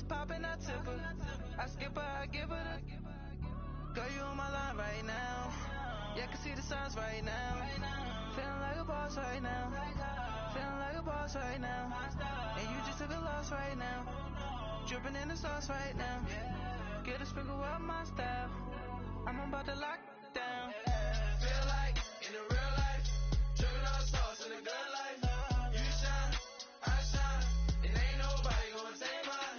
pop and I tip her. I skip her, I give her the. Girl, you on my line right now. Yeah, I can see the signs right now. Feeling like a boss right now. Feeling like a boss right now. And you just took a loss right now. Dripping in the sauce right now. Get a sprinkle up my style. I'm about to lock down. Feel like in the real life, dripping on sauce in the good life. You shine, I shine, and ain't nobody gonna take mine.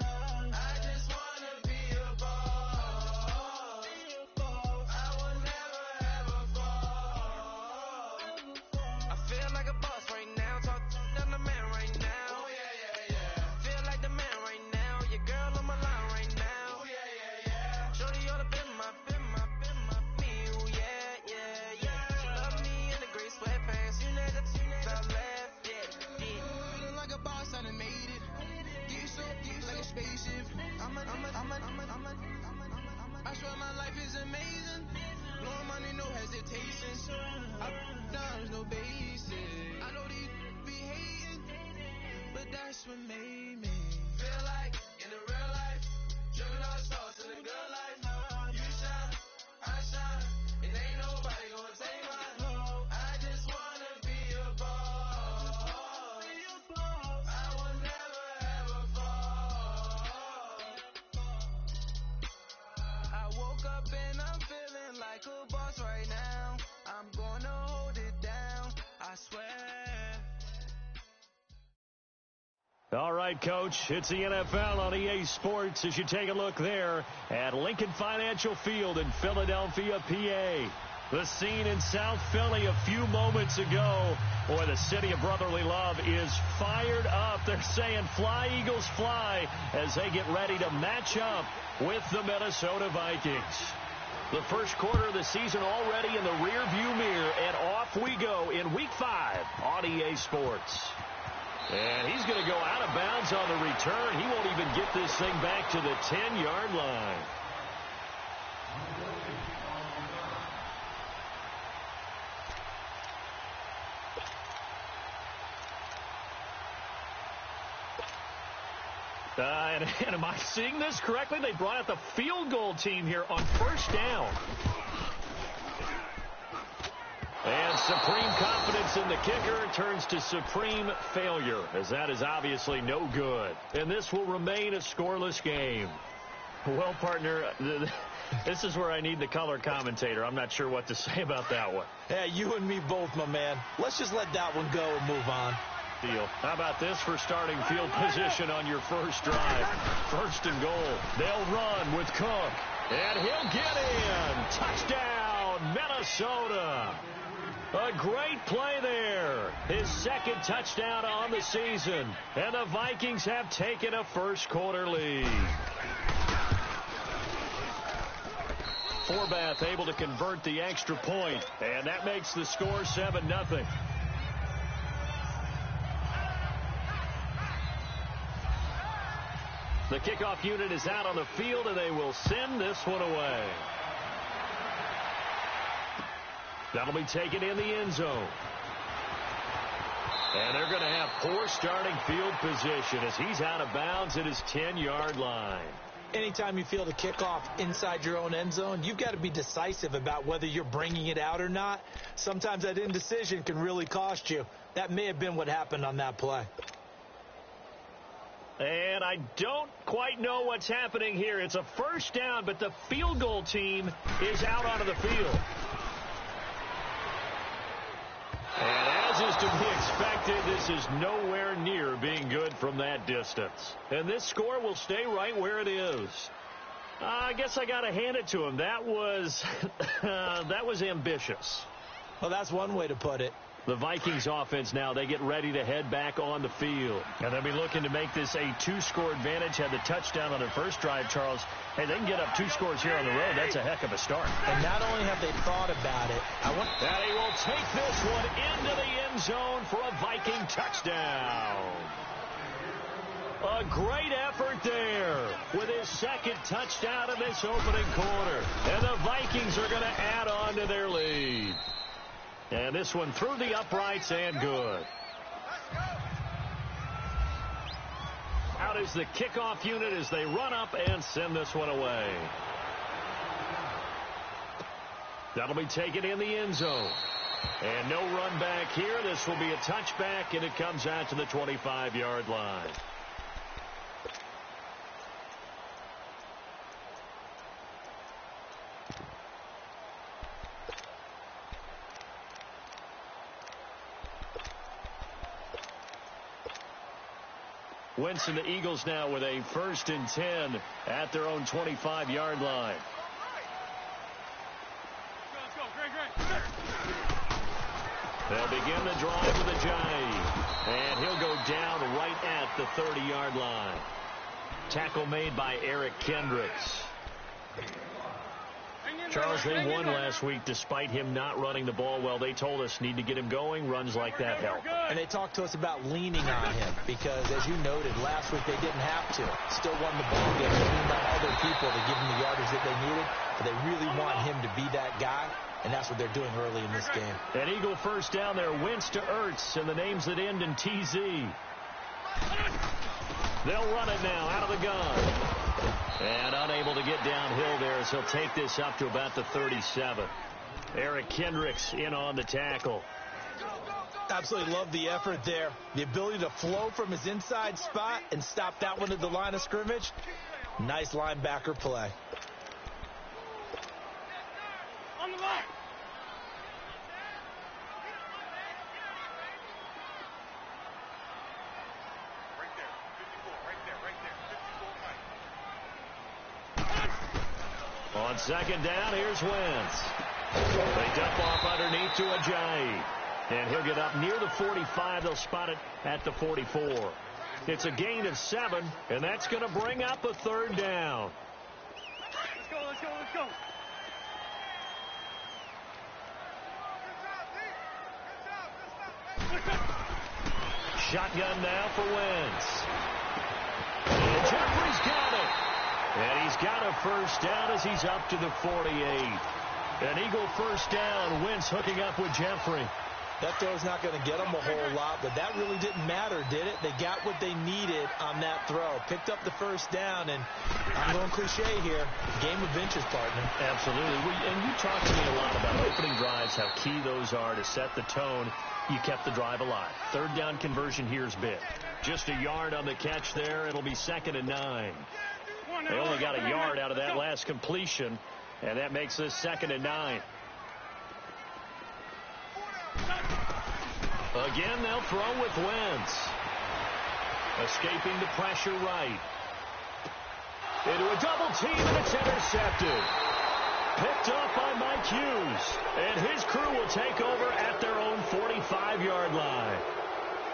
I just wanna be a boss. I will never ever fall. I feel like a boss right now. Talk to the man right now. Oh yeah, yeah, yeah. Feel like the man right now. Your girl on my line right now. Oh yeah, yeah, yeah. Shorty all up in my me. Oh yeah, yeah, yeah. She love me in the gray sweatpants. You never stop left. Yeah, yeah. Feeling like a boss, I done made it. Get so like a spaceship. I swear my life is amazing. Blowing money, no hesitation. There's no basic. I know these be hating, but that's what made me feel like in the real life, dripping all sauce in the good life. You shine, I shine, and ain't nobody gonna take mine. I just wanna be a boss. I will never ever fall. I woke up and I'm feeling like a boss right now. I'm gonna hold it down, I swear. All right, Coach, it's the NFL on EA Sports as you take a look there at Lincoln Financial Field in Philadelphia, PA. The scene in South Philly a few moments ago. Boy, the city of brotherly love is fired up. They're saying fly, Eagles, fly as they get ready to match up with the Minnesota Vikings. The first quarter of the season already in the rearview mirror, and off we go in Week 5 on EA Sports. And he's going to go out of bounds on the return. He won't even get this thing back to the 10-yard line. And am I seeing this correctly? They brought out the field goal team here on first down. And supreme confidence in the kicker turns to supreme failure, as that is obviously no good. And this will remain a scoreless game. Well, partner, this is where I need the color commentator. I'm not sure what to say about that one. Yeah, you and me both, my man. Let's just let that one go and move on. Deal. How about this for starting field position on your first drive? First and goal. They'll run with Cook. And he'll get in. Touchdown, Minnesota. A great play there. His second touchdown on the season. And the Vikings have taken a first-quarter lead. Forbath able to convert the extra point. And that makes the score 7-0. The kickoff unit is out on the field, and they will send this one away. That'll be taken in the end zone. And they're going to have poor starting field position as he's out of bounds at his 10-yard line. Anytime you feel the kickoff inside your own end zone, you've got to be decisive about whether you're bringing it out or not. Sometimes that indecision can really cost you. That may have been what happened on that play. And I don't quite know what's happening here. It's a first down, but the field goal team is out onto the field. And as is to be expected, this is nowhere near being good from that distance. And this score will stay right where it is. I guess I got to hand it to him. That was ambitious. Well, that's one way to put it. The Vikings offense now, they get ready to head back on the field. And they'll be looking to make this a two-score advantage. Had the touchdown on their first drive, Charles. Hey, they can get up 2 scores here on the road. That's a heck of a start. And not only have they thought about it, and he will take this one into the end zone for a Viking touchdown. A great effort there with his second touchdown in this opening quarter. And the Vikings are going to add on to their lead. And this one through the uprights and good. out is the kickoff unit as they run up and send this one away. That'll be taken in the end zone. And no run back here. This will be a touchback, and it comes out to the 25-yard line. Wentz and the Eagles now with a 1st and 10 at their own 25-yard line. They'll begin the drive with a jive, and he'll go down right at the 30-yard line. Tackle made by Eric Kendricks. Charles, they won last week despite him not running the ball well. They told us need to get him going. Runs like that help. And they talked to us about leaning on him because, as you noted, last week they didn't have to. Still won the ball game. They leaned on other people to give them the yardage that they needed. But they really want him to be that guy, and that's what they're doing early in this game. An Eagle first down there. Wentz to Ertz, and the names that end in TZ. They'll run it now out of the gun. And unable to get downhill there as he'll take this up to about the 37. Eric Kendricks in on the tackle. Absolutely love the effort there. The ability to flow from his inside spot and stop that one at the line of scrimmage. Nice linebacker play. On the line. On second down, here's Wentz. They dump off underneath to Ajayi. And he'll get up near the 45. They'll spot it at the 44. It's a gain of 7, and that's going to bring up a 3rd down. Let's go, let's go, let's go. Shotgun now for Wentz. And Jeffrey's got it. And he's got a 1st down as he's up to the 48. An Eagle 1st down. Wentz hooking up with Jeffrey. That throw's not going to get them a whole lot, but that really didn't matter, did it? They got what they needed on that throw. Picked up the 1st down, and I'm going cliche here. Game of inches, partner. Absolutely. And you talked to me a lot about opening drives, how key those are to set the tone. You kept the drive alive. 3rd down conversion here is big. Just a yard on the catch there. It'll be 2nd and 9. They only got a yard out of that last completion, and that makes this 2nd and 9. Again, they'll throw with Wentz. Escaping the pressure right. Into a double team, and it's intercepted. Picked off by Mike Hughes. And his crew will take over at their own 45-yard line.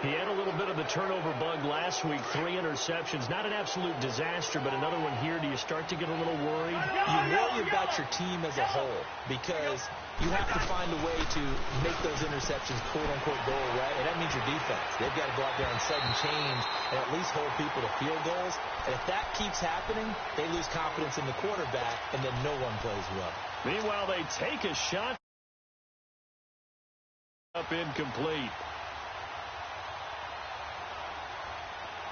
He had a little bit of the turnover bug last week. 3 interceptions. Not an absolute disaster, but another one here. Do you start to get a little worried? You worry about your team as a whole because you have to find a way to make those interceptions quote-unquote goal, right? And that means your defense. They've got to go out there and sudden change and at least hold people to field goals. And if that keeps happening, they lose confidence in the quarterback, and then no one plays well. Meanwhile, they take a shot. Up incomplete.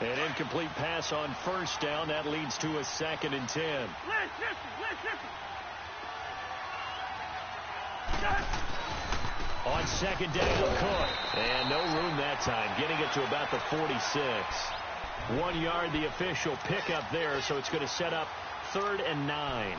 An incomplete pass on 1st down. That leads to a 2nd and 10. On 2nd down, Cook. And no room that time. Getting it to about the 46. 1 yard, the official pickup there, so it's going to set up 3rd and 9.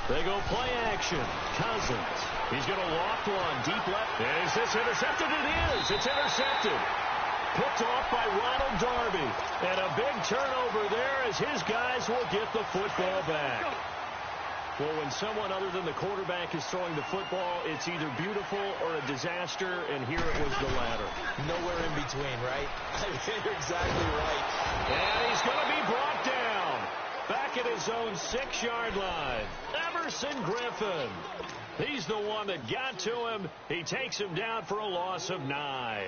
They go play action. Cousins. He's going to loft one. Deep left. Is this intercepted? It is. It's intercepted. Picked off by Ronald Darby. And a big turnover there as his guys will get the football back. Well, when someone other than the quarterback is throwing the football, it's either beautiful or a disaster, and here it was the latter. Nowhere in between, right? You're exactly right. And he's going to be brought down. Back at his own 6-yard line. Emerson Griffin. He's the one that got to him. He takes him down for a loss of 9.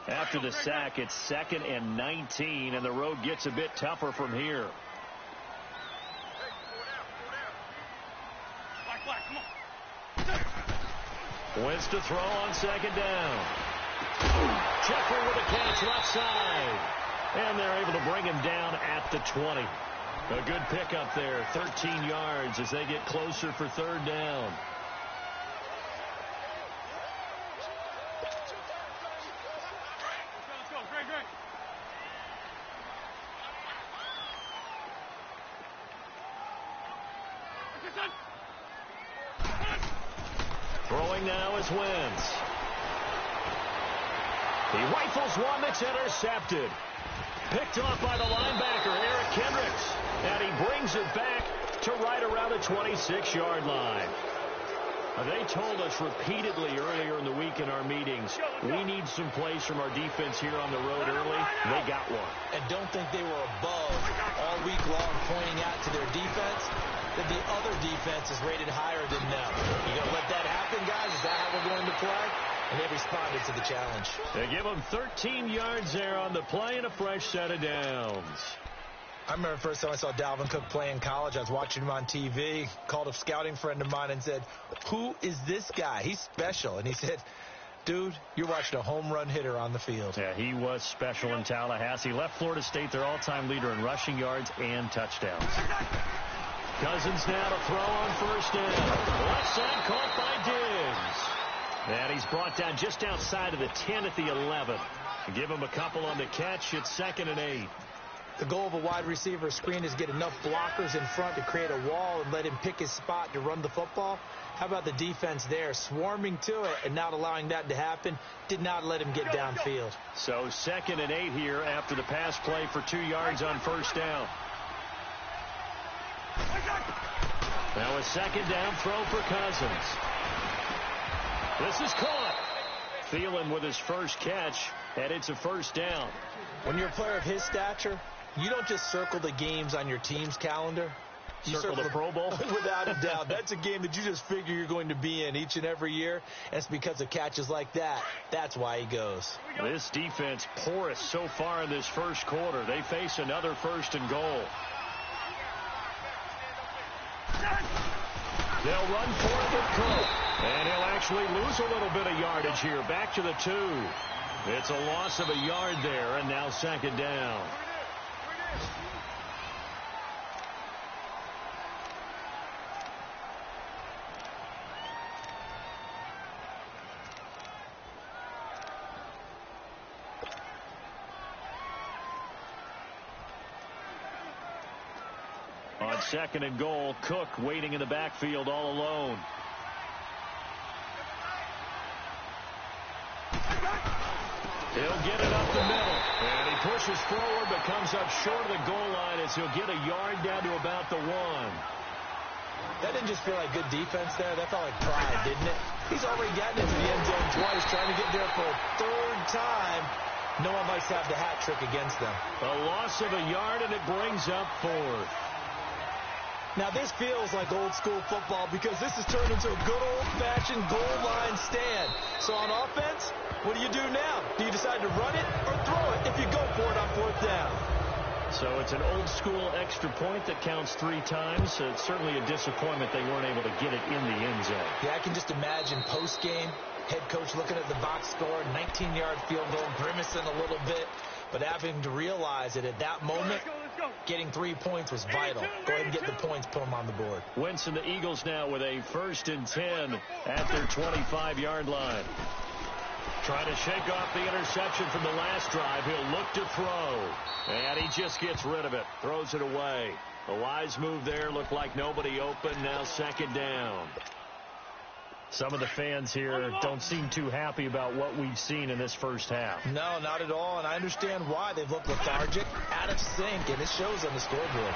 After the sack, it's 2nd and 19, and the road gets a bit tougher from here. Wins to throw on 2nd down. Jeffrey with a catch left side. And they're able to bring him down at the 20. A good pickup there, 13 yards as they get closer for 3rd down. Let's go. Great. Throwing now is Wentz. He rifles one that's intercepted. Picked off by the linebacker, Eric Kendricks. And he brings it back to right around the 26-yard line. They told us repeatedly earlier in the week in our meetings, we need some plays from our defense here on the road early. They got one. And don't think they were above all week long pointing out to their defense that the other defense is rated higher than them. You going to let that happen, guys? Is that how we're going to play? And they responded to the challenge. They give them 13 yards there on the play and a fresh set of downs. I remember the first time I saw Dalvin Cook play in college. I was watching him on TV, called a scouting friend of mine and said, "Who is this guy? He's special." And he said, "Dude, you're watching a home run hitter on the field." Yeah, he was special in Tallahassee. Left Florida State their all-time leader in rushing yards and touchdowns. Cousins now to throw on 1st down. Left side caught by Diggs. And he's brought down just outside of the 10 at the 11. Give him a couple on the catch. It's 2nd and 8. The goal of a wide receiver screen is get enough blockers in front to create a wall and let him pick his spot to run the football. How about the defense there, swarming to it and not allowing that to happen? Did not let him get downfield. So 2nd and 8 here after the pass play for 2 yards on 1st down. Now a 2nd down throw for Cousins. This is caught. Thielen with his first catch, and it's a 1st down. When you're a player of his stature, you don't just circle the games on your team's calendar. You circle the Pro Bowl? Without a doubt. That's a game that you just figure you're going to be in each and every year. And it's because of catches like that. That's why he goes. This defense porous so far in this first quarter. They face another 1st and goal. They'll run for it with Cook. And he'll actually lose a little bit of yardage here. Back to the 2. It's a loss of a yard there, and now 2nd down. On 2nd and goal, Cook waiting in the backfield all alone. He'll get it up the middle. And he pushes forward but comes up short of the goal line as he'll get a yard down to about the 1. That didn't just feel like good defense there. That felt like pride, didn't it? He's already gotten into the end zone twice, trying to get there for a 3rd time. No one likes to have the hat trick against them. A loss of a yard, and it brings up 4th. Now, this feels like old-school football because this has turned into a good old-fashioned goal line stand. So on offense, what do you do now? Do you decide to run it or throw it if you go for it on 4th down? So it's an old-school extra point that counts 3 times. So it's certainly a disappointment they weren't able to get it in the end zone. Yeah, I can just imagine post-game, head coach looking at the box score, 19-yard field goal, grimacing a little bit, but having to realize that at that moment, getting 3 points was vital. Go ahead and get the points, put them on the board. Wentz and the Eagles now with a 1st and 10 at their 25-yard line. Trying to shake off the interception from the last drive. He'll look to throw. And he just gets rid of it. Throws it away. A wise move there. Looked like nobody open. Now 2nd down. Some of the fans here don't seem too happy about what we've seen in this first half. No, not at all, and I understand why. They've looked lethargic, out of sync, and it shows on the scoreboard.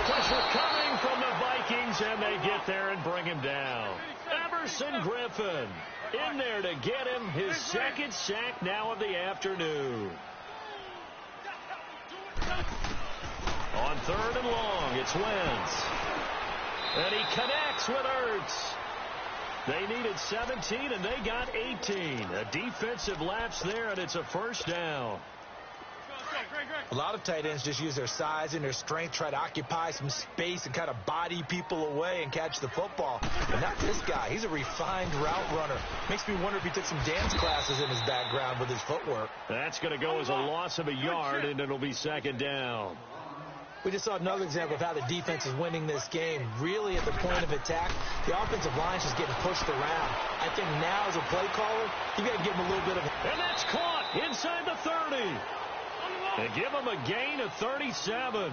Pressure coming from the Vikings, and they get there and bring him down. Everson Griffin in there to get him his 2nd sack now of the afternoon. On 3rd and long, it's Wentz. And he connects with Ertz. They needed 17, and they got 18. A defensive lapse there, and it's a first down. A lot of tight ends just use their size and their strength, try to occupy some space and kind of body people away and catch the football. But not this guy. He's a refined route runner. Makes me wonder if he took some dance classes in his background with his footwork. That's going to go as a loss of a yard, and it'll be second down. We just saw another example of how the defense is winning this game. Really at the point of attack, the offensive line's just getting pushed around. I think now as a play caller, you got to give him a little bit of... And that's caught inside the 30. They give him a gain of 37.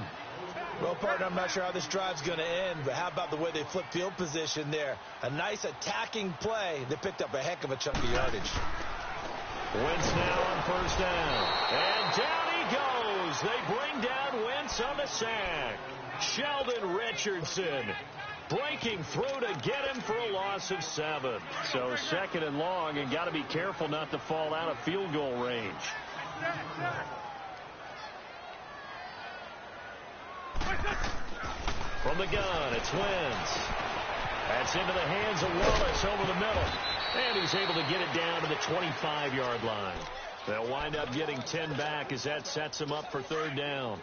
Well, partner, I'm not sure how this drive's going to end, but how about the way they flip field position there? A nice attacking play. They picked up a heck of a chunk of yardage. Wentz now on first down. And down he goes. They bring down Wentz on the sack. Sheldon Richardson breaking through to get him for a loss of 7. So second and long, and got to be careful not to fall out of field goal range. From the gun, it's Wentz. That's into the hands of Wallace over the middle. And he's able to get it down to the 25-yard line. They'll wind up getting 10 back as that sets them up for third down.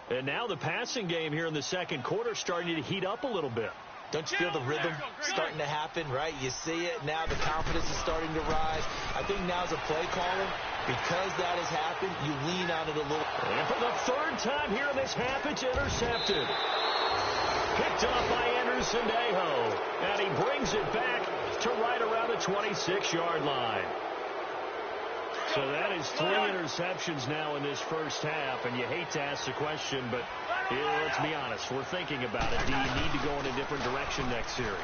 And now the passing game here in the second quarter starting to heat up a little bit. Don't you feel the rhythm starting to happen, right? You see it now. The confidence is starting to rise. I think now as a play caller, because that has happened, you lean on it a little. And for the third time here in this half, it's intercepted. Picked up by Anderson Aho. And he brings it back to right around the 26-yard line. So that is 3 interceptions now in this first half. And you hate to ask the question, but let's be honest. We're thinking about it. Do you need to go in a different direction next series?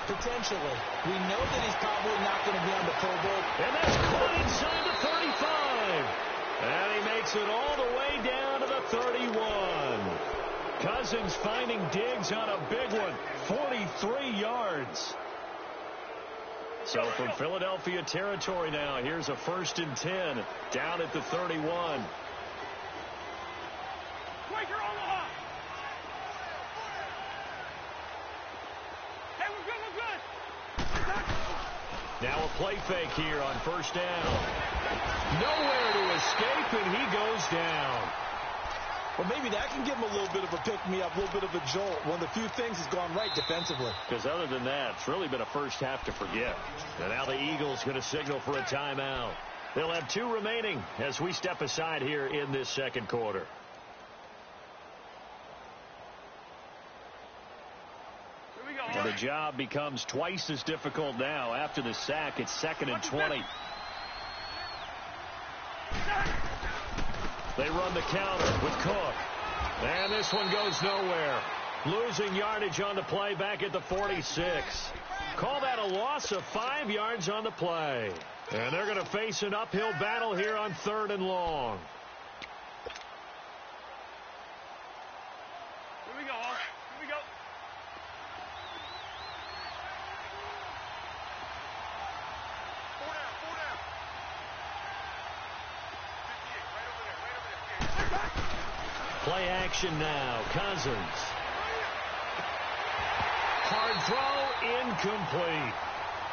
Potentially. We know that he's probably not going to be on the Pro Bowl. And that's caught inside the 35. And he makes it all the way down to the 31. Cousins finding Diggs on a big one. 43 yards. So from Philadelphia territory now, here's a 1st and 10 down at the 31. Now a play fake here on first down. Nowhere to escape, and he goes down. Well, maybe that can give him a little bit of a pick-me-up, a little bit of a jolt. One of the few things has gone right defensively. Because other than that, it's really been a first half to forget. And now the Eagles going to signal for a timeout. They'll have 2 remaining as we step aside here in this second quarter. And the job becomes twice as difficult now. After the sack, it's 2nd and 20. They run the counter with Cook. And this one goes nowhere. Losing yardage on the play back at the 46. Call that a loss of 5 yards on the play. And they're going to face an uphill battle here on 3rd and long. Here we go. Here we go. Four down. Play action now. Cousins. Hard throw, incomplete.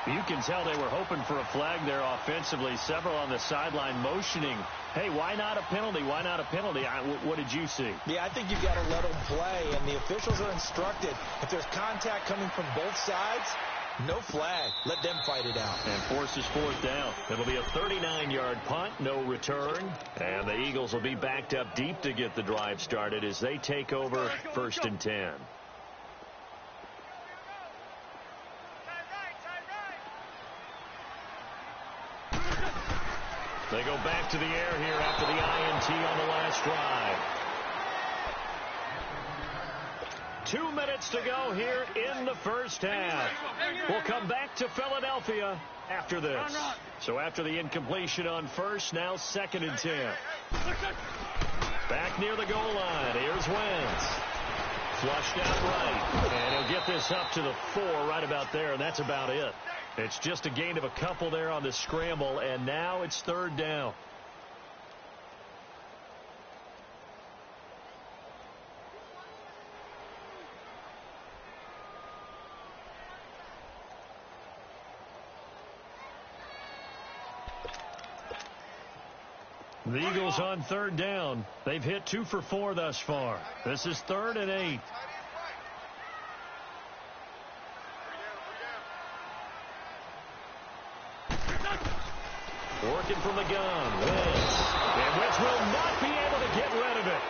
You can tell they were hoping for a flag there offensively. Several on the sideline motioning. Hey, why not a penalty? Why not a penalty? What did you see? Yeah, I think you've got to let them play, and the officials are instructed. If there's contact coming from both sides, no flag. Let them fight it out. And forces 4th down. It'll be a 39-yard punt, no return. And the Eagles will be backed up deep to get the drive started as they take over 1st and 10. They go back to the air here after the INT on the last drive. 2 minutes to go here in the first half. We'll come back to Philadelphia after this. So after the incompletion on first, now 2nd and 10. Back near the goal line. Here's Wentz. Flushed out right. And he'll get this up to the 4 right about there, and that's about it. It's just a gain of a couple there on the scramble, and now it's 3rd down. The Eagles on third down. They've hit 2 for 4 thus far. This is 3rd and 8. Working from the gun. Wentz. And Wentz will not be able to get rid of it.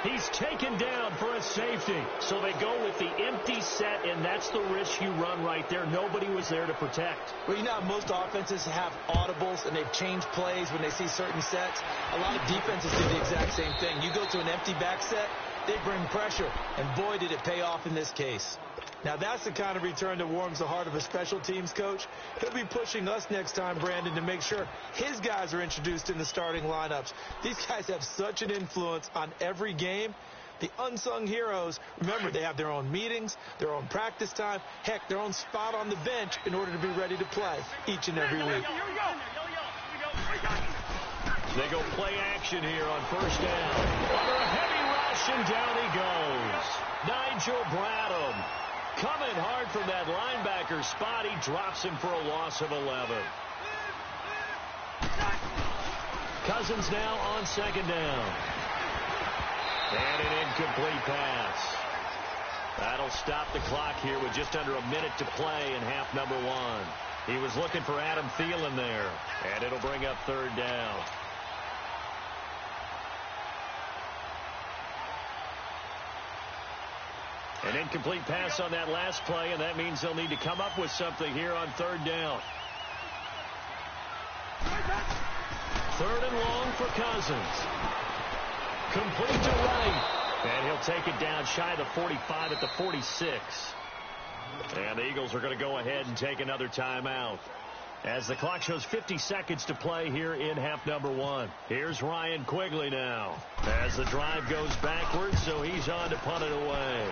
He's taken down for a safety. So they go with the empty set, and that's the risk you run right there. Nobody was there to protect. Well, you know how most offenses have audibles, and they've changed plays when they see certain sets. A lot of defenses do the exact same thing. You go to an empty back set, they bring pressure, and boy, did it pay off in this case. Now, that's the kind of return that warms the heart of a special teams coach. He'll be pushing us next time, Brandon, to make sure his guys are introduced in the starting lineups. These guys have such an influence on every game. The unsung heroes, remember, they have their own meetings, their own practice time, heck, their own spot on the bench in order to be ready to play each and every week. They go play action here on first down. Under a heavy rush, and down he goes. Nigel Bradham coming hard from that linebacker spot. He drops him for a loss of 11. Cousins now on second down. And an incomplete pass. That'll stop the clock here with just under a minute to play in half number 1. He was looking for Adam Thielen there. And it'll bring up third down. An incomplete pass on that last play, and that means they'll need to come up with something here on third down. 3rd and long for Cousins. Complete to right. And he'll take it down shy of the 45 at the 46. And the Eagles are going to go ahead and take another timeout, as the clock shows 50 seconds to play here in half number 1. Here's Ryan Quigley now, as the drive goes backwards, so he's on to punt it away.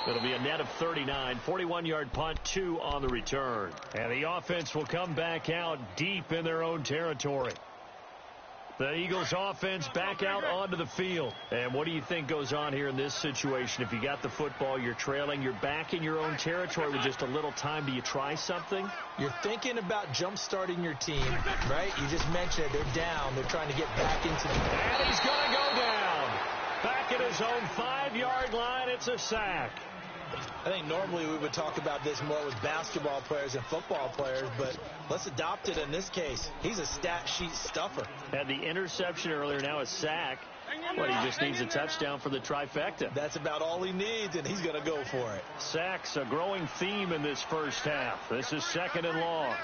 It'll be a net of 39, 41-yard punt, 2 on the return. And the offense will come back out deep in their own territory. The Eagles offense back out onto the field. And what do you think goes on here in this situation? If you got the football, you're trailing, you're back in your own territory with just a little time. Do you try something? You're thinking about jump-starting your team, right? You just mentioned it. They're down. They're trying to get back into the... And he's going to go down. Back at his own 5-yard line. It's a sack. I think normally we would talk about this more with basketball players and football players, but let's adopt it in this case. He's a stat sheet stuffer. Had the interception earlier, now a sack. But he just needs a touchdown for the trifecta. That's about all he needs, and he's going to go for it. Sacks, a growing theme in this first half. This is 2nd and long.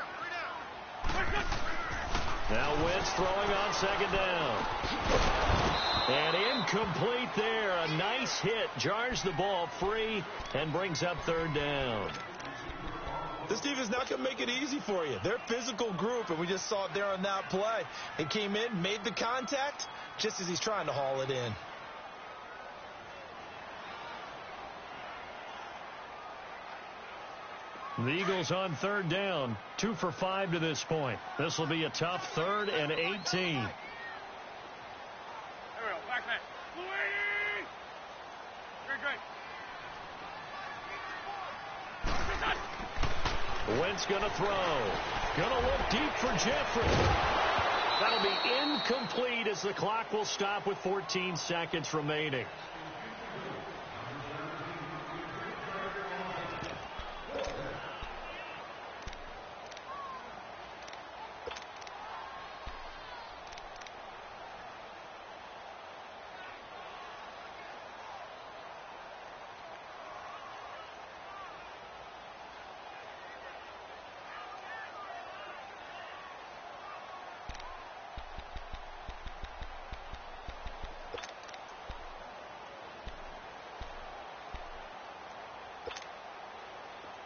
Now Wentz throwing on second down. And incomplete there. A nice hit. Jars the ball free and brings up third down. This defense not going to make it easy for you. They're a physical group, and we just saw it there on that play. He came in, made the contact, just as he's trying to haul it in. The Eagles on third down. 2 for 5 to this point. This will be a tough 3rd and 18. Wentz going to throw. Going to look deep for Jeffrey. That'll be incomplete as the clock will stop with 14 seconds remaining.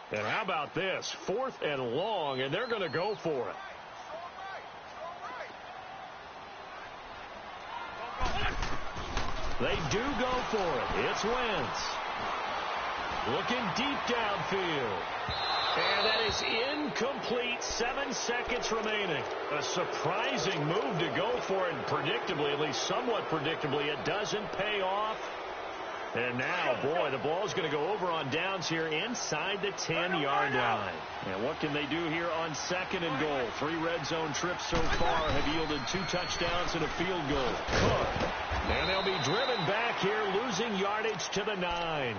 And how about this? 4th and long, and they're going to go for it. They do go for it. It's Wentz. Looking deep downfield. And that is incomplete. 7 seconds remaining. A surprising move to go for it, and predictably, at least somewhat predictably, it doesn't pay off. And now, boy, the ball's going to go over on downs here inside the 10-yard line. And what can they do here on 2nd and goal? 3 red zone trips so far have yielded 2 touchdowns and a field goal. Cook. And they'll be driven back here, losing yardage to the 9.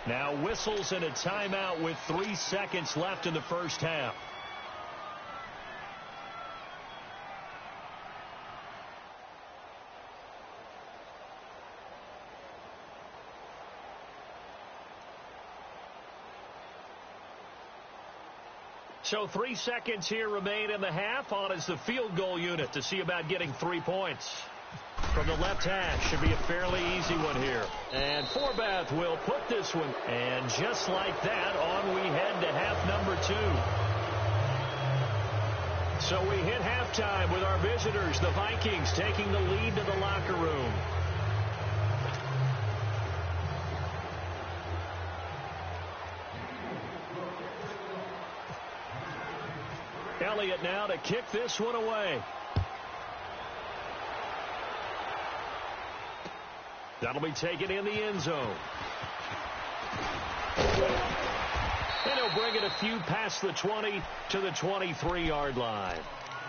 Now whistles and a timeout with 3 seconds left in the first half. So 3 seconds here remain in the half. On is the field goal unit to see about getting 3 points. From the left hash, should be a fairly easy one here. And Forbath will put this one. And just like that, on we head to half number 2. So we hit halftime with our visitors, the Vikings, taking the lead to the locker room. Elliott now to kick this one away. That'll be taken in the end zone. And he'll bring it a few past the 20 to the 23-yard line.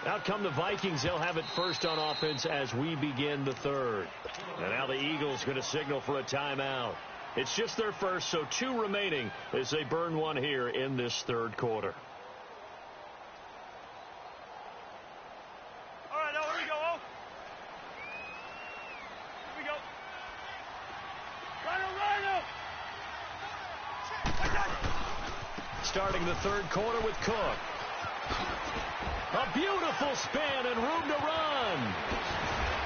Out come the Vikings. They'll have it first on offense as we begin the third. And now the Eagles going to signal for a timeout. It's just their first, so 2 remaining as they burn one here in this third quarter. Starting the third quarter with Cook. A beautiful spin and room to run.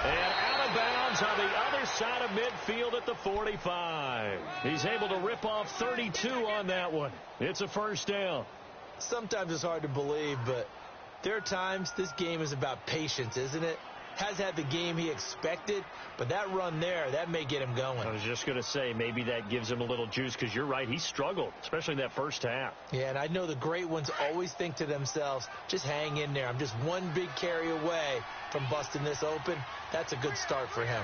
And out of bounds on the other side of midfield at the 45. He's able to rip off 32 on that one. It's a first down. Sometimes it's hard to believe, but there are times this game is about patience, isn't it? Has had the game he expected, but that run there, that may get him going. I was just going to say, maybe that gives him a little juice, because you're right, he struggled, especially in that first half. Yeah, and I know the great ones always think to themselves, just hang in there. I'm just one big carry away from busting this open. That's a good start for him.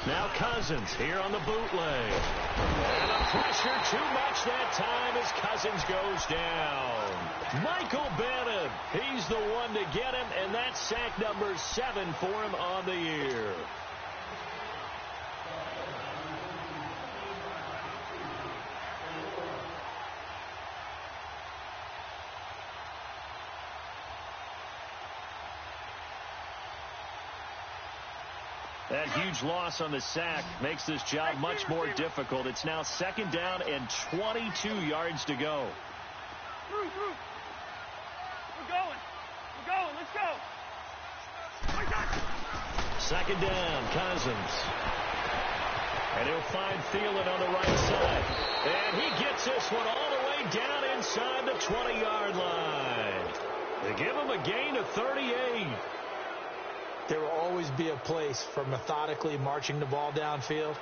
Now Cousins here on the bootleg. And the pressure too much that time as Cousins goes down. Michael Bannon, he's the one to get him, and that's sack number 7 for him on the year. That huge loss on the sack makes this job much more difficult. It's now 2nd down and 22 yards to go. We're going. Let's go. 2nd down, Cousins. And he'll find Thielen on the right side. And he gets this one all the way down inside the 20-yard line. They give him a gain of 38. There will always be a place for methodically marching the ball downfield.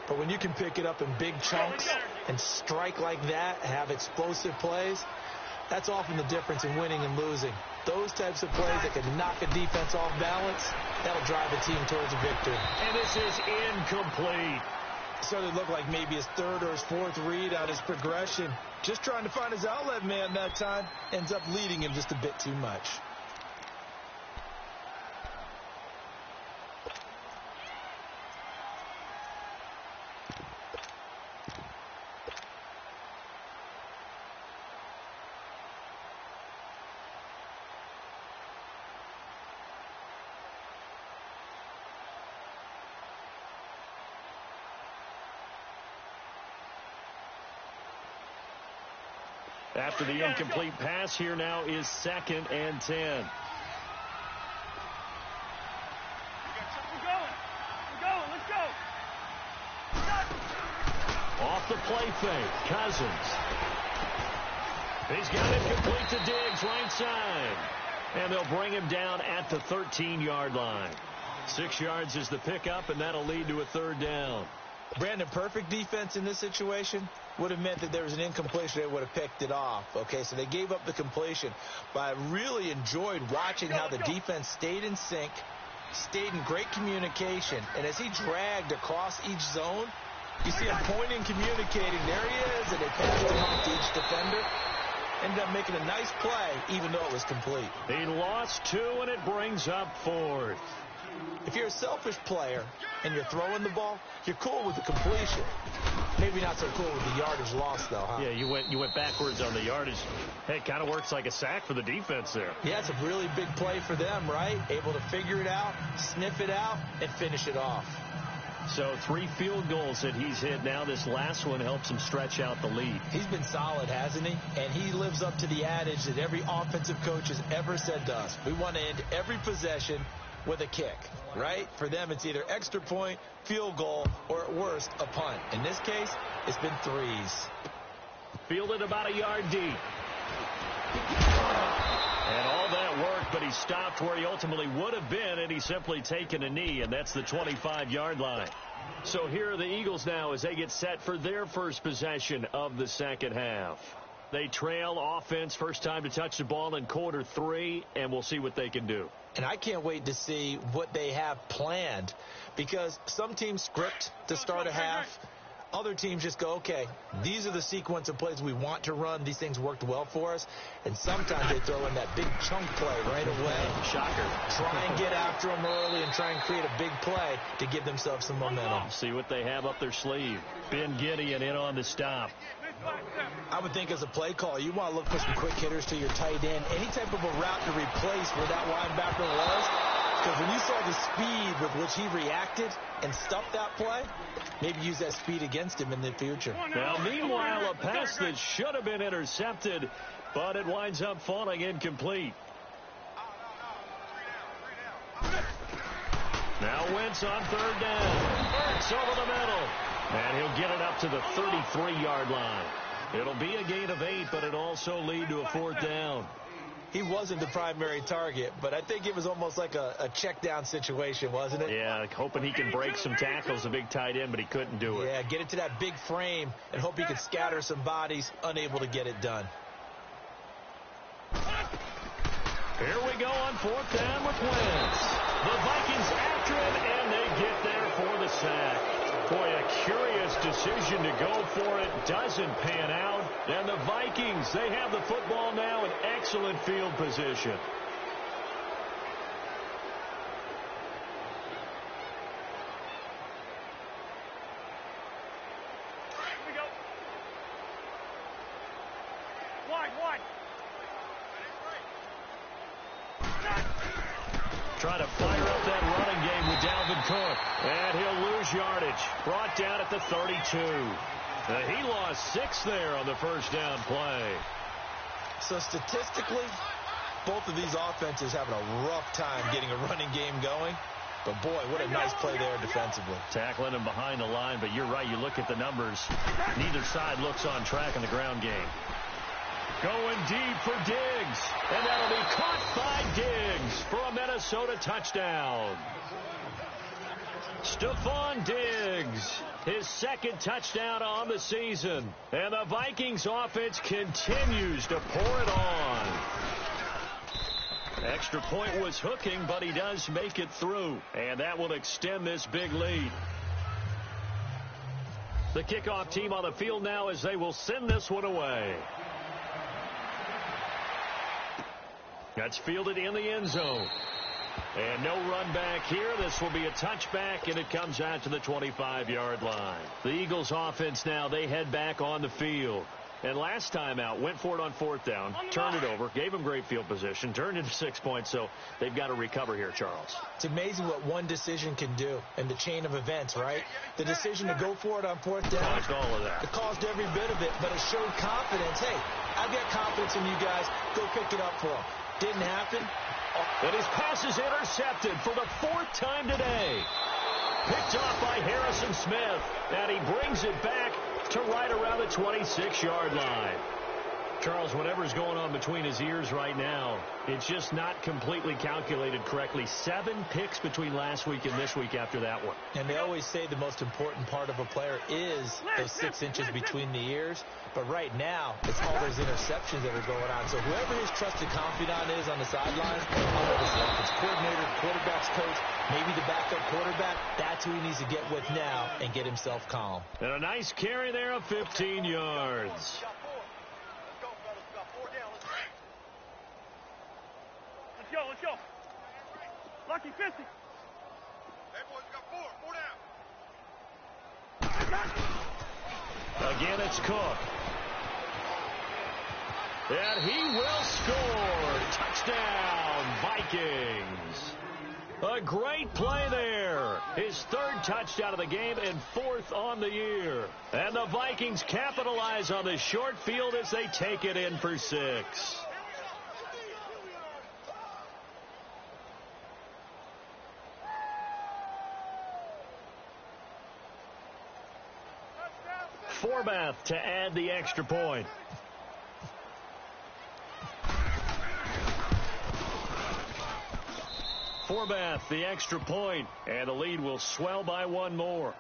But when you can pick it up in big chunks and strike like that, have explosive plays, that's often the difference in winning and losing. Those types of plays that can knock a defense off balance, that'll drive a team towards a victory. And this is incomplete. Certainly looked like maybe his 3rd or his 4th read on his progression. Just trying to find his outlet man that time. Ends up leading him just a bit too much. After the incomplete pass, here now is 2nd and 10. We're going. Let's go. Off the play fake, Cousins. He's got it complete to Diggs, right side. And they'll bring him down at the 13-yard line. 6 yards is the pickup, and that'll lead to a 3rd down. Brandon, perfect defense in this situation would have meant that there was an incompletion. They would have picked it off. Okay, so they gave up the completion. But I really enjoyed watching how the defense stayed in sync, stayed in great communication. And as he dragged across each zone, you see him pointing, communicating. There he is, and they passed him off to each defender. Ended up making a nice play, even though it was complete. He lost 2, and it brings up 4th. If you're a selfish player and you're throwing the ball, you're cool with the completion. Maybe not so cool with the yardage loss, though, huh? Yeah, you went backwards on the yardage. Hey, it kind of works like a sack for the defense there. Yeah, it's a really big play for them, right? Able to figure it out, sniff it out, and finish it off. So 3 field goals that he's hit now. This last one helps him stretch out the lead. He's been solid, hasn't he? And he lives up to the adage that every offensive coach has ever said to us. We want to end every possession with a kick, right? For them, it's either extra point, field goal, or at worst, a punt. In this case, it's been 3s. Fielded about a yard deep. And all that worked, but he stopped where he ultimately would have been, and he's simply taken a knee, and that's the 25-yard line. So here are the Eagles now as they get set for their first possession of the second half. They trail offense, first time to touch the ball in quarter 3, and we'll see what they can do. And I can't wait to see what they have planned, because some teams script to start a half. Other teams just go, okay, these are the sequence of plays we want to run. These things worked well for us. And sometimes they throw in that big chunk play right away. Shocker. Try and get after them early and try and create a big play to give themselves some momentum. See what they have up their sleeve. Ben Gideon in on the stop. I would think as a play call, you want to look for some quick hitters to your tight end. Any type of a route to replace where that linebacker was. Because when you saw the speed with which he reacted and stuffed that play, maybe use that speed against him in the future. Now, meanwhile, a pass that should have been intercepted, but it winds up falling incomplete. Now Wentz on 3rd down. It's over the middle. And he'll get it up to the 33-yard line. It'll be a gain of 8, but it also lead to a 4th down. He wasn't the primary target, but I think it was almost like a check down situation, wasn't it? Yeah, hoping he can break some tackles, a big tight end, but he couldn't do it. Yeah, get it to that big frame and hope he could scatter some bodies, unable to get it done. Here we go on 4th down with Wentz. The Vikings after him, and they get there for the sack. Boy, a curious decision to go for it. Doesn't pan out. And the Vikings, they have the football now in excellent field position. Here we go. Wide. Trying to fire up that running game with Dalvin Cook. And he'll lose yardage. Brought down at the 32. He lost 6 there on the first down play. So statistically, both of these offenses having a rough time getting a running game going. But, boy, what a nice play there defensively. Tackling him behind the line, but you're right. You look at the numbers. Neither side looks on track in the ground game. Going deep for Diggs. And that'll be caught by Diggs for a Minnesota touchdown. Stephon Diggs, his 2nd touchdown on the season. And the Vikings offense continues to pour it on. Extra point was hooking, but he does make it through. And that will extend this big lead. The kickoff team on the field now as they will send this one away. That's fielded in the end zone. And no run back here. This will be a touchback, and it comes out to the 25-yard line. The Eagles offense now, they head back on the field. And last time out, went for it on 4th down, turned it over, gave them great field position, turned into 6 points, so they've got to recover here, Charles. It's amazing what one decision can do in the chain of events, right? The decision to go for it on 4th down. Caused all of that. It caused every bit of it, but it showed confidence. Hey, I've got confidence in you guys. Go pick it up for them. Didn't happen. And his pass is intercepted for the 4th time today. Picked off by Harrison Smith. And he brings it back to right around the 26-yard line. Charles, whatever's going on between his ears right now, it's just not completely calculated correctly. 7 picks between last week and this week after that one. And they always say the most important part of a player is those 6 inches between the ears. But right now, it's all those interceptions that are going on. So whoever his trusted confidant is on the sidelines, whether it's the offensive coordinator, quarterback's coach, maybe the backup quarterback, that's who he needs to get with now and get himself calm. And a nice carry there of 15 yards. Let's go. Lucky 50. Hey, boys, we got 4 down. Again, it's Cook. And he will score. Touchdown, Vikings. A great play there. His 3rd touchdown of the game and 4th on the year. And the Vikings capitalize on the short field as they take it in for 6. Forbath to add the extra point. Forbath, the extra point, and the lead will swell by 1 more.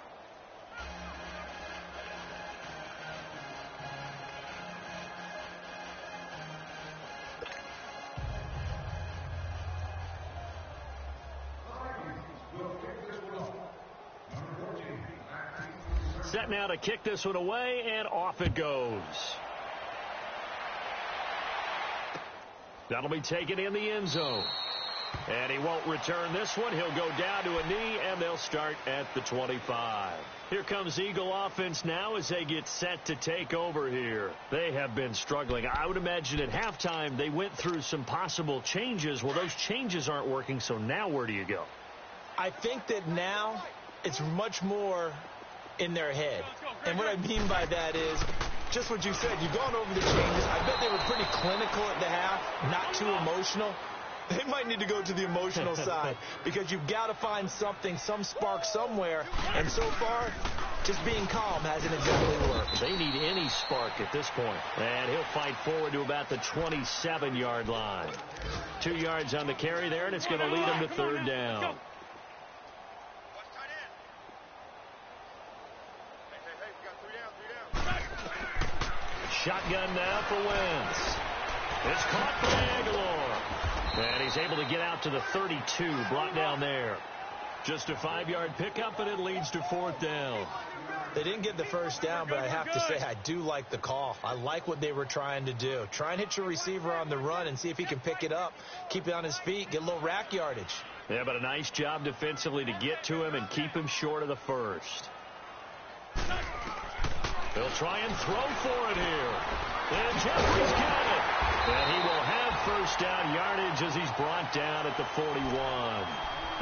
Set now to kick this one away, and off it goes. That'll be taken in the end zone. And he won't return this one. He'll go down to a knee, and they'll start at the 25. Here comes Eagle offense now as they get set to take over here. They have been struggling. I would imagine at halftime they went through some possible changes. Well, those changes aren't working, so now where do you go? I think that now it's much more in their head. And what I mean by that is just what you said. You've gone over the changes. I bet they were pretty clinical at the half, not too emotional. They might need to go to the emotional side because you've got to find something, some spark somewhere. And so far, just being calm hasn't exactly worked. They need any spark at this point. And he'll fight forward to about the 27-yard line. 2 yards on the carry there, and it's going to lead him to 3rd down. Shotgun now for Wentz. It's caught by Aguilar. And he's able to get out to the 32, brought down there. Just a 5-yard pickup, and it leads to 4th down. They didn't get the first down, but I have to say I do like the call. I like what they were trying to do. Try and hit your receiver on the run and see if he can pick it up, keep it on his feet, get a little rack yardage. Yeah, but a nice job defensively to get to him and keep him short of the first. They'll try and throw for it here. And Jeffrey's got it. And he will have first down yardage as he's brought down at the 41.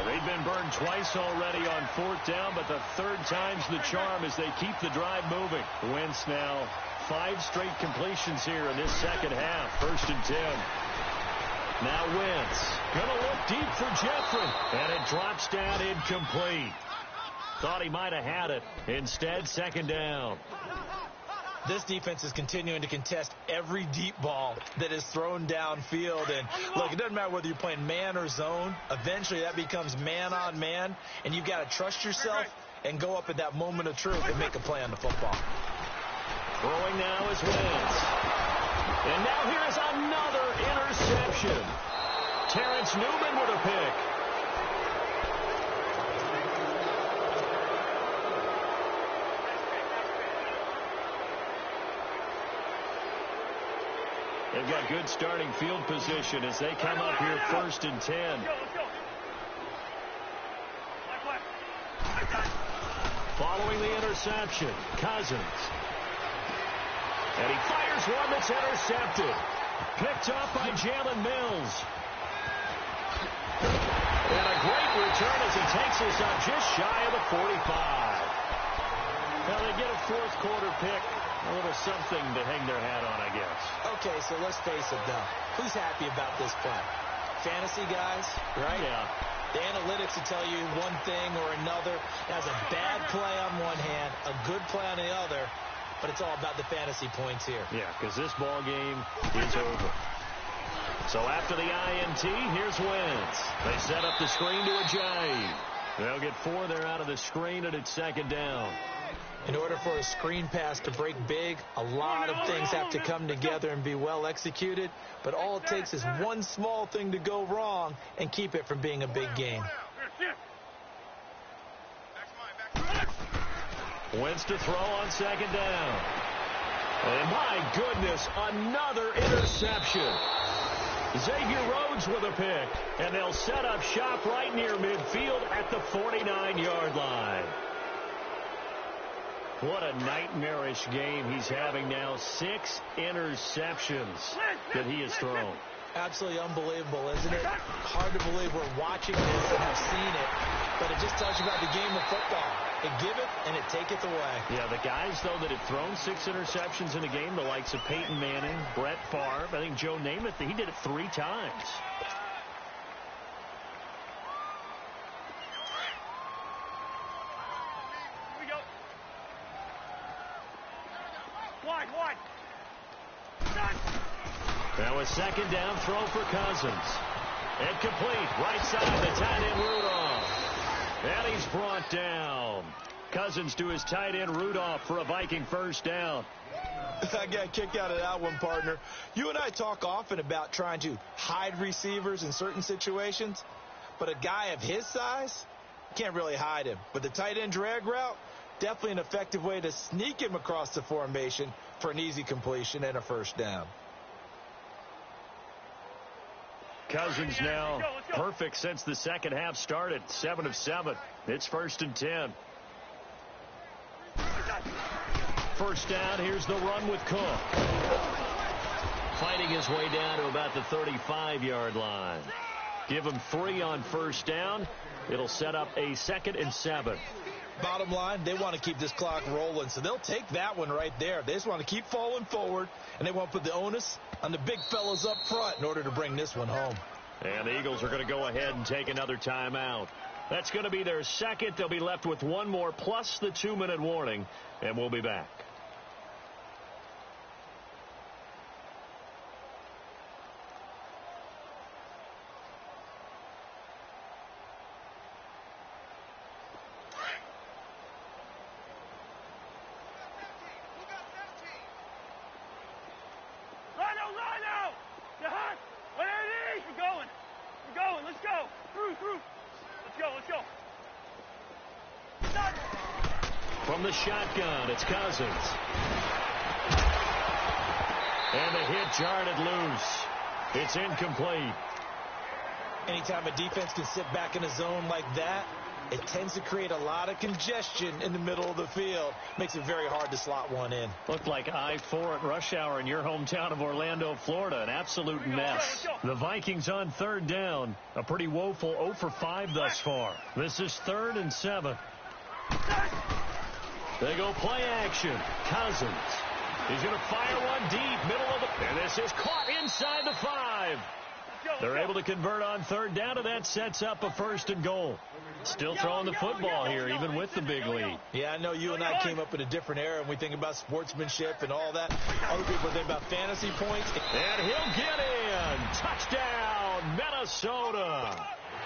They've been burned twice already on 4th down, but the 3rd time's the charm as they keep the drive moving. Wentz now 5 straight completions here in this second half. 1st and 10. Now Wentz going to look deep for Jeffrey. And it drops down incomplete. Thought he might have had it. Instead, 2nd down. This defense is continuing to contest every deep ball that is thrown downfield. And look, it doesn't matter whether you're playing man or zone. Eventually, that becomes man on man. And you've got to trust yourself and go up at that moment of truth and make a play on the football. Throwing now is Wentz. And now here is another interception. Terrence Newman with a pick. They've got good starting field position as they come up here 1st and 10. Following the interception, Cousins. And he fires one that's intercepted. Picked up by Jalen Mills. And a great return as he takes us up just shy of the 45. Now they get a 4th quarter pick. A little something to hang their hat on, I guess. Okay, so let's face it, though. Who's happy about this play? Fantasy guys, right? Yeah. The analytics will tell you one thing or another. That's a bad play on one hand, a good play on the other. but it's all about the fantasy points here. Yeah, because this ball game is over. So after the INT, here's Wentz. They set up the screen to Ajayi. They'll get 4 there out of the screen, and it's second down. In order for a screen pass to break big, a lot of things have to come together and be well executed. But all it takes is one small thing to go wrong and keep it from being a big game. Wentz to throw on second down. And my goodness, another interception. Xavier Rhodes with a pick. And they'll set up shop right near midfield at the 49-yard line. What a nightmarish game he's having now. 6 interceptions that he has thrown. Absolutely unbelievable, isn't it? Hard to believe we're watching this and have seen it, but it just tells you about the game of football. It give it and it take it away. Yeah, the guys, though, that have thrown 6 interceptions in a game, the likes of Peyton Manning, Brett Favre, I think Joe Namath, he did it 3 times. Wide. Now a second down throw for Cousins. Incomplete. Right side, the tight end Rudolph. And he's brought down. Cousins to his tight end Rudolph for a Viking first down. I got a kick out of that one, partner. You and I talk often about trying to hide receivers in certain situations, but a guy of his size can't really hide him. But the tight end drag route, definitely an effective way to sneak him across the formation for an easy completion and a first down. Cousins now perfect since the second half started. 7 of 7. It's 1st and 10. First down, here's the run with Cook. Fighting his way down to about the 35-yard line. Give him 3 on first down. It'll set up a 2nd and 7. Bottom line, they want to keep this clock rolling, so they'll take that one right there. They just want to keep falling forward, and they want to put the onus on the big fellas up front in order to bring this one home. And the Eagles are going to go ahead and take another timeout. That's going to be their second. They'll be left with 1 more plus the 2-minute warning, and we'll be back. Rhino! You're hot! Where it is? We're going. Let's go. Through. Let's go. Stop. From the shotgun, it's Cousins. And the hit jarred it loose. It's incomplete. Anytime a defense can sit back in a zone like that, it tends to create a lot of congestion in the middle of the field. Makes it very hard to slot one in. Looked like I-4 at rush hour in your hometown of Orlando, Florida. An absolute mess. The Vikings on 3rd down. A pretty woeful 0 for 5 thus far. This is 3rd and 7. They go play action. Cousins. He's going to fire one deep, middle of the... And this is caught inside the 5. They're able to convert on 3rd down, and that sets up a 1st and goal. Still throwing the football here, even with the big lead. Yeah, I know you and I came up in a different era, and we think about sportsmanship and all that. Other people think about fantasy points. And he'll get in. Touchdown, Minnesota.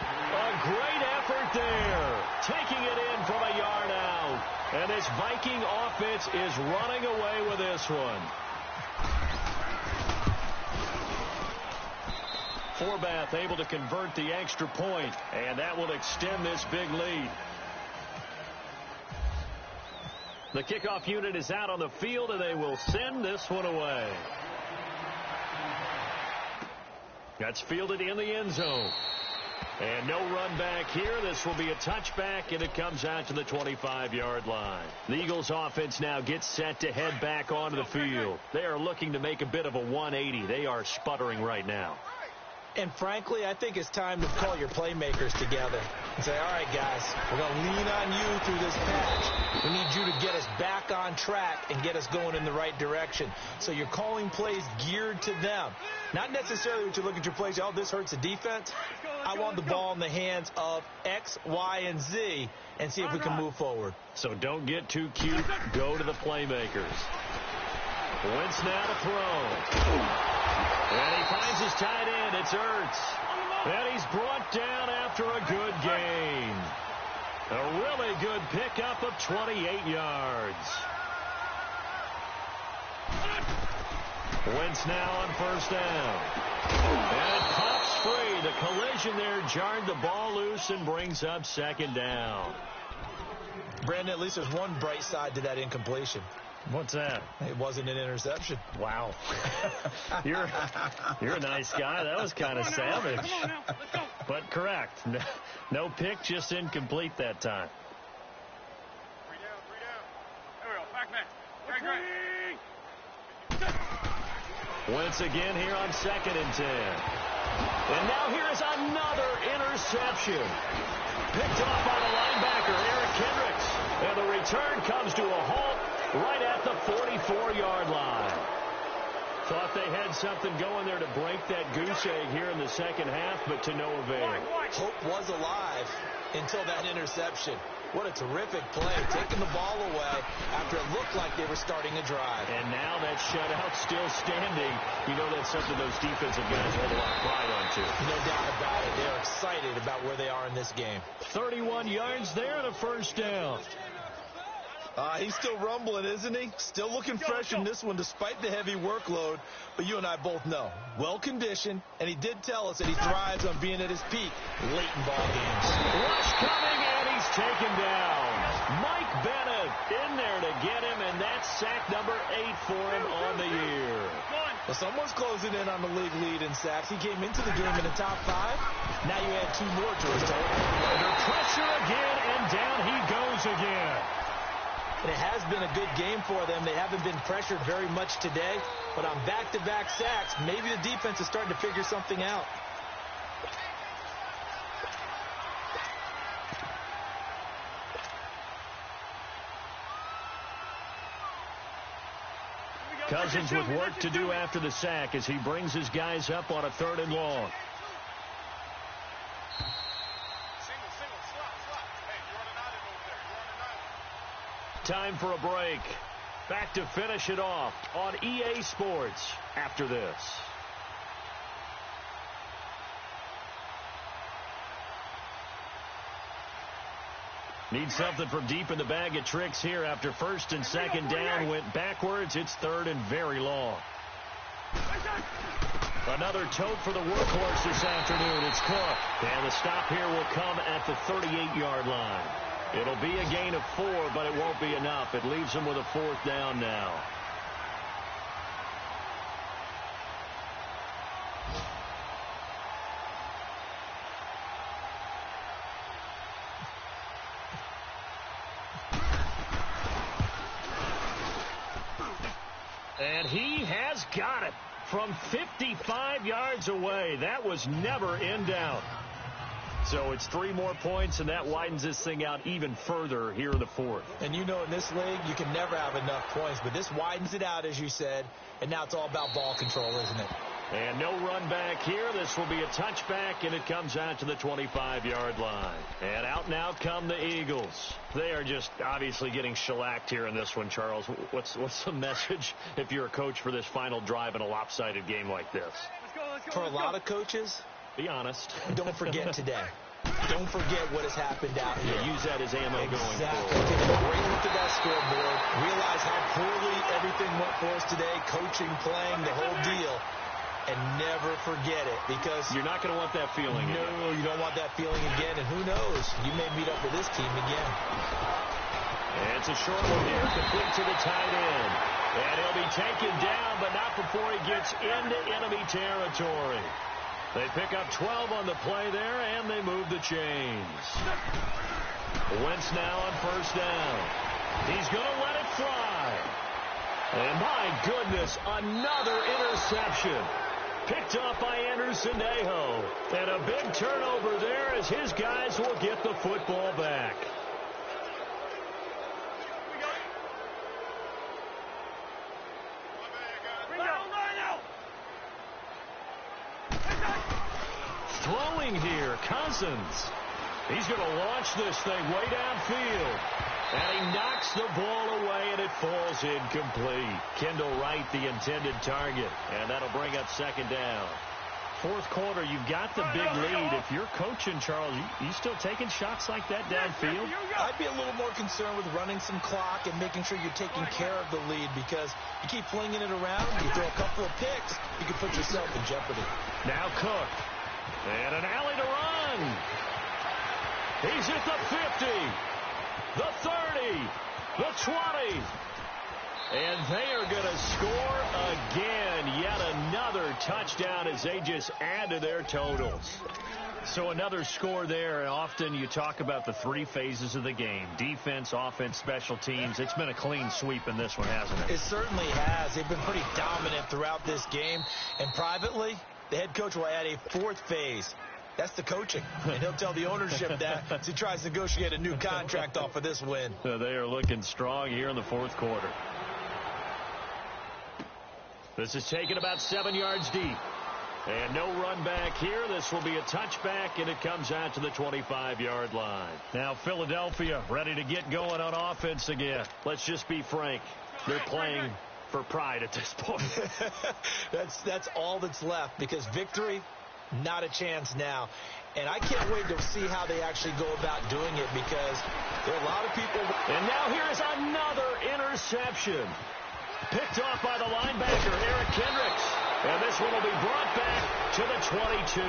A great effort there. Taking it in from a yard out. And this Viking offense is running away with this one. Forbath able to convert the extra point, and that will extend this big lead. The kickoff unit is out on the field, and they will send this one away. That's fielded in the end zone. And no run back here. This will be a touchback, and it comes out to the 25-yard line. The Eagles offense now gets set to head back onto the field. They are looking to make a bit of a 180. They are sputtering right now. And frankly, I think it's time to call your playmakers together and say, all right, guys, we're going to lean on you through this patch. We need you to get us back on track and get us going in the right direction. So you're calling plays geared to them. Not necessarily what you look at your plays, oh, this hurts the defense. I want the ball in the hands of X, Y, and Z and see if we can move forward. So don't get too cute. Go to the playmakers. Wentz now to throw. And he finds his tight end. It's Ertz. And he's brought down after a good gain. A really good pickup of 28 yards. Wentz now on first down. And it pops free. The collision there jarred the ball loose and brings up second down. Brandon, at least there's one bright side to that incompletion. What's that? It wasn't an interception. Wow. You're a nice guy. That was kind of savage. Come on now. Let's go. But correct. No pick, just incomplete that time. 3 down, 3 down. There we go. Back man. Great. Wentz again here on 2nd and 10. And now here is another interception. Picked off by the linebacker, Eric Kendricks. And the return comes to a halt right at the 44-yard line. Thought they had something going there to break that goose egg here in the second half, but to no avail. Hope was alive until that interception. What a terrific play, taking the ball away after it looked like they were starting a drive. And now that shutout still standing. You know that's something those defensive guys hold a lot of pride on, too. No doubt about it. They're excited about where they are in this game. 31 yards there and a first down. He's still rumbling, isn't he? Still looking fresh in this one despite the heavy workload. But you and I both know, well-conditioned, and he did tell us that he thrives on being at his peak late in ball games. Rush coming, and he's taken down. Mike Bennett in there to get him, and that's sack number 8 for him on the year. Well, someone's closing in on the league lead in sacks. He came into the game in the top 5. Now you add 2 more to his total. Under pressure again, and down he goes again. And it has been a good game for them. They haven't been pressured very much today. But on back-to-back sacks, maybe the defense is starting to figure something out. Cousins with work to do after the sack as he brings his guys up on a 3rd and long. Time for a break. Back to finish it off on EA Sports after this. Need something from deep in the bag of tricks here after 1st and 2nd down. Went backwards. It's 3rd and very long. Another tote for the workhorse this afternoon. It's Cook. And the stop here will come at the 38-yard line. It'll be a gain of 4, but it won't be enough. It leaves them with a 4th down now. And he has got it from 55 yards away. That was never in doubt. So it's 3 more points, and that widens this thing out even further here in the 4th. And you know in this league, you can never have enough points, but this widens it out, as you said, and now it's all about ball control, isn't it? And no run back here. This will be a touchback, and it comes out to the 25-yard line. And out now come the Eagles. They are just obviously getting shellacked here in this one, Charles. What's the message if you're a coach for this final drive in a lopsided game like this? For a lot of coaches, be honest. Don't forget today. Don't forget what has happened out here. Use that as ammo going forward. Take a great look at that scoreboard. Realize how poorly everything went for us today. Coaching, playing, the whole deal. And never forget it, because you're not going to want that feeling again. No, you don't want that feeling again. And who knows? You may meet up with this team again. And it's a short one here, complete to the tight end. And he'll be taken down, but not before he gets into enemy territory. They pick up 12 on the play there, and they move the chains. Wentz now on first down. He's going to let it fly. And my goodness, another interception. Picked off by Anderson-Aho. And a big turnover there as his guys will get the football back. Throwing here, Cousins. He's going to launch this thing way downfield. And he knocks the ball away, and it falls incomplete. Kendall Wright, the intended target. And that'll bring up second down. Fourth quarter, you've got the big lead. If you're coaching, Charles, you still taking shots like that downfield? I'd be a little more concerned with running some clock and making sure you're taking care of the lead, because you keep flinging it around, you throw a couple of picks, you can put yourself in jeopardy. Now Cook. And an alley to run. He's at the 50, the 30, the 20. And they are going to score again. Yet another touchdown as they just add to their totals. So another score there. And often you talk about the three phases of the game: defense, offense, special teams. It's been a clean sweep in this one, hasn't it? It certainly has. They've been pretty dominant throughout this game. And privately, the head coach will add a fourth phase. That's the coaching. And he'll tell the ownership that as he tries to negotiate a new contract off of this win. They are looking strong here in the fourth quarter. This is taken about 7 yards deep. And no run back here. This will be a touchback, and it comes out to the 25-yard line. Now Philadelphia ready to get going on offense again. Let's just be frank. They're playing for pride at this point. That's all that's left, because victory, not a chance now. And I can't wait to see how they actually go about doing it, because there are a lot of people. And now here is another interception. Picked off by the linebacker, Eric Kendricks. And this one will be brought back to the 22.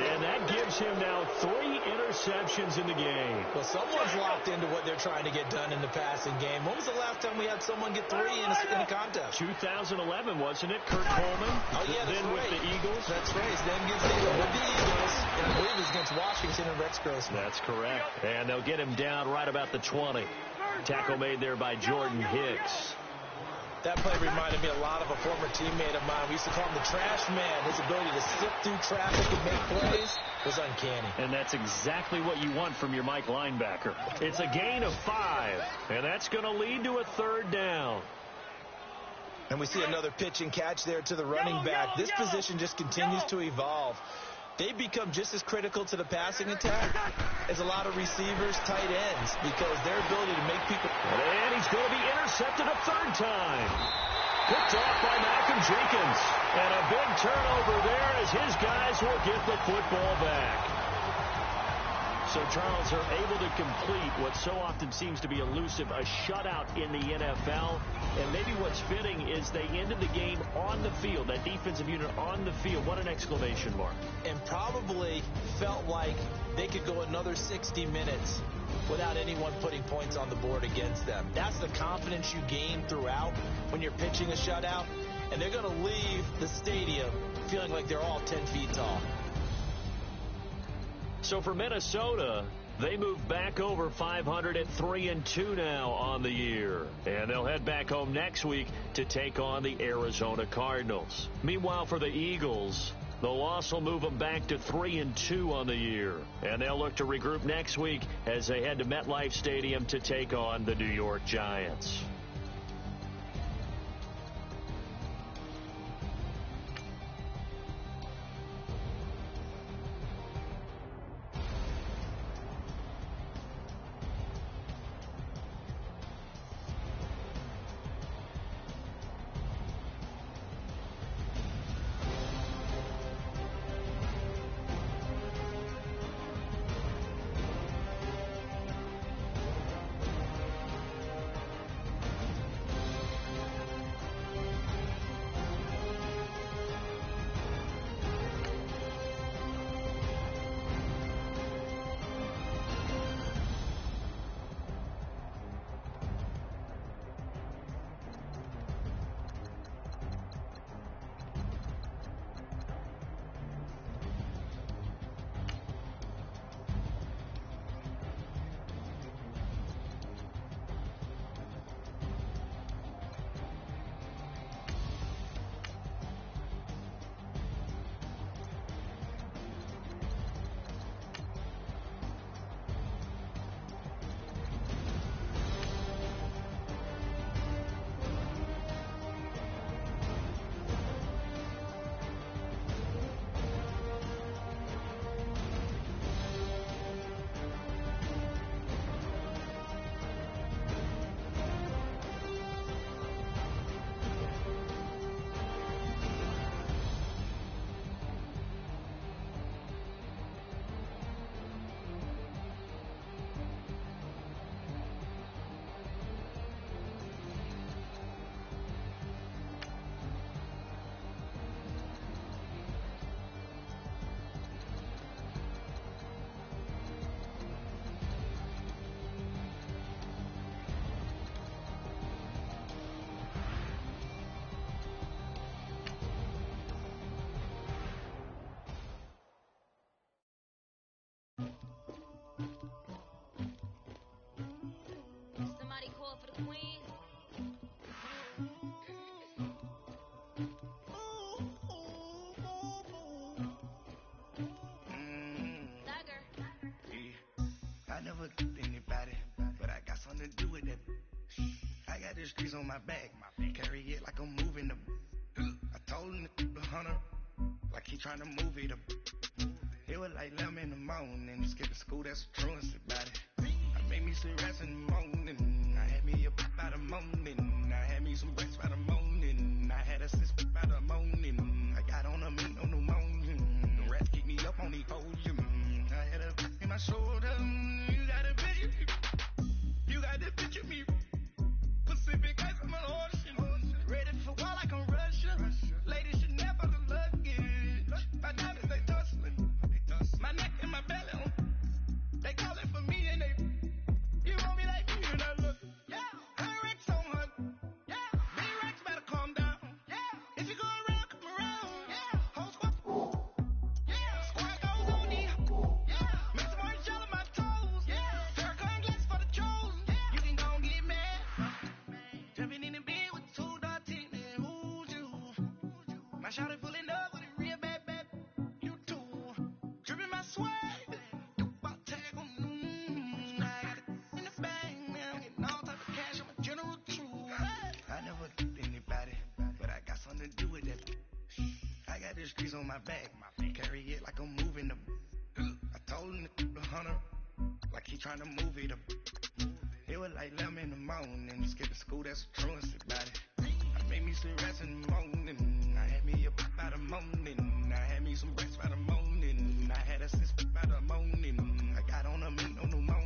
And that gives him now 3 interceptions in the game. Well, someone's locked into what they're trying to get done in the passing game. When was the last time we had someone get 3 in a contest? 2011, wasn't it? Kurt Coleman. Oh, yeah, that's then right. With the Eagles. That's right. Then gets with the Eagles. And I believe it was against Washington and Rex Grossman. That's correct. And they'll get him down right about the 20. Tackle made there by Jordan Hicks. That play reminded me a lot of a former teammate of mine. We used to call him the trash man. His ability to sift through traffic and make plays was uncanny. And that's exactly what you want from your Mike linebacker. It's a gain of 5, and that's going to lead to a third down. And we see another pitch and catch there to the running back. This position just continues to evolve. They become just as critical to the passing attack as a lot of receivers, tight ends, because their ability to make people. And he's going to be intercepted a third time. Picked off by Malcolm Jenkins. And a big turnover there as his guys will get the football back. So, Charles, are able to complete what so often seems to be elusive, a shutout in the NFL. And maybe what's fitting is they ended the game on the field, that defensive unit on the field. What an exclamation mark. And probably felt like they could go another 60 minutes without anyone putting points on the board against them. That's the confidence you gain throughout when you're pitching a shutout. And they're going to leave the stadium feeling like they're all 10 feet tall. So for Minnesota, they move back over 500 at 3-2 now on the year. And they'll head back home next week to take on the Arizona Cardinals. Meanwhile, for the Eagles, the loss will move them back to 3-2 on the year. And they'll look to regroup next week as they head to MetLife Stadium to take on the New York Giants. queen. Thugger. I never killed anybody, but I got something to do with that. I got the streets on my back, carry it like I'm moving them. I told him to the hunter, like he trying to move it up. It was like 11 in the morning, skipping school, that's the truancy about it. I made me some rest in the morning, I had me a pop by the morning, I had me some breaks by the morning, I had a six by the morning, I got on a mint on the morning, the rats keep me up on the podium, I had a in my shoulder, you got a picture, you got the picture me, Pacific ice on my ocean, ready for war like I'm Russia, ladies should never the luggage, my diamonds they tussling. My neck and my belly on. They call it for me and they. You won't be like me and I look. Yeah. Her Rex on her. Yeah. Big Rex better calm down. Yeah. If you go around, come around. Yeah. Whole squad. Yeah. Squad goes on me. Yeah. Make some orange gel on my toes. Yeah. Farrakhan glass for the trolls. Yeah. You can go and get mad. Jumping in the bed with 2 dark teeth. Who's you? My shawty pulling up with a real bad. You too. Dripping my swag. I got it in the bag, man. I'm getting all type of cash. I'm a general true. I never killed anybody, but I got something to do with that. I got the streets on my back, carry it like I'm moving them. I told him to the hunter, like he trying to move it up. It was like 11 in the morning, skipping school, that's the truancy about it. I made me some rest in the morning, I had me a pop by the morning, I had me some breaks by the morning, I had a six by the morning, I got on a mint on the morning.